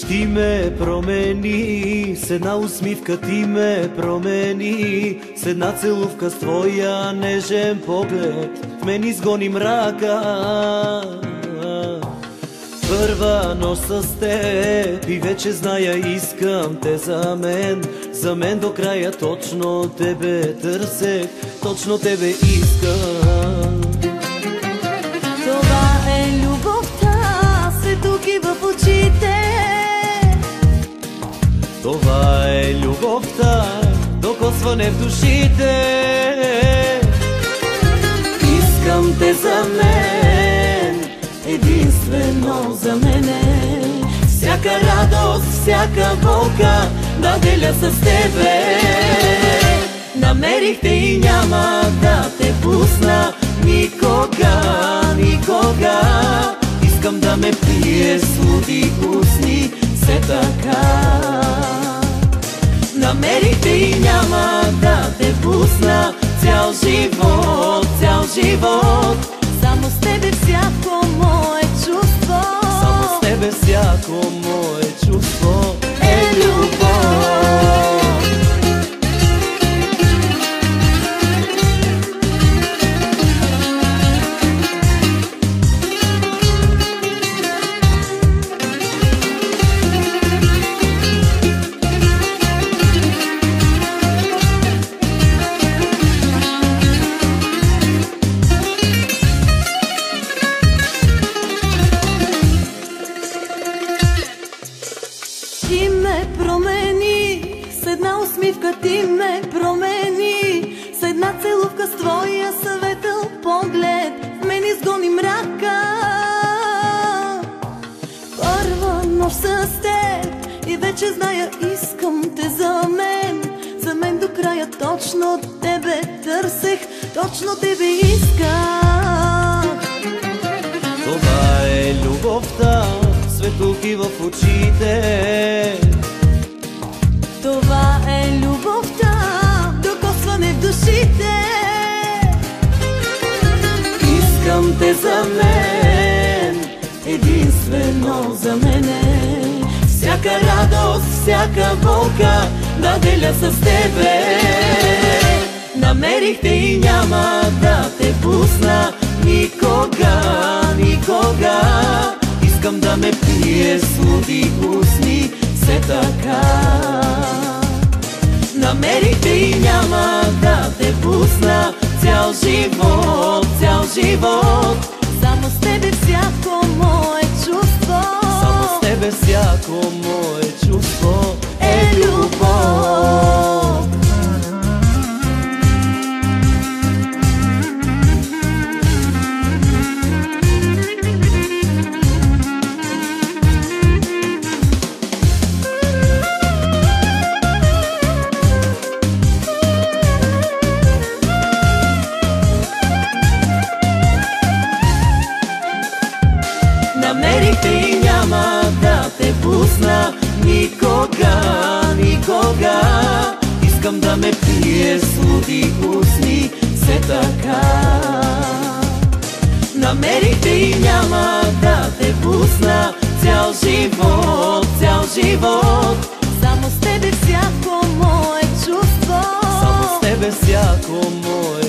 ти ме промени, с една усмивка ти ме промени, с една целувка с твоя нежен поглед в мен изгони мрака. Първа нощ с теб и вече зная, искам те за мен до края точно тебе търсех, точно тебе искам. Това е любовта, светлки в очите. Това е любовта, докосване в душите. Искам те за мен, единствено за мене. Всяка радост, всяка болка да деля с тебе. Намерих те и няма да те пусна никога, никога. Искам да ме пие с луди устни, все така. Намерих те и няма да те пусна цял живот, цял живот. Само с тебе всяко мое чувство, само с тебе всяко мое чувство е любов. Ти ме промени, с една усмивка ти ме промени, с една целувка с твоя светъл поглед в мен изгони мрака. Първа нощ с теб и вече зная, искам те за мен до края точно тебе търсех, точно тебе исках. Това е любовта, светлки в очите. Това е любовта, докосване в душите. Искам те за мен, единствено за мене. Всяка радост, всяка болка да деля с тебе. Намерих те и няма да те пусна никога, никога. Искам да ме пие с луди устни, все така. Намерих те и няма да те пусна цял живот, цял живот. Само с тебе всяко мое чувство, само с тебе всяко мое чувство е любов. Намерих те и няма да те пусна никога, никога. Искам да ме пие с луди устни, все така. Намерих те и няма да те пусна цял живот, цял живот. Само с тебе всяко мое чувство, само с тебе всяко мое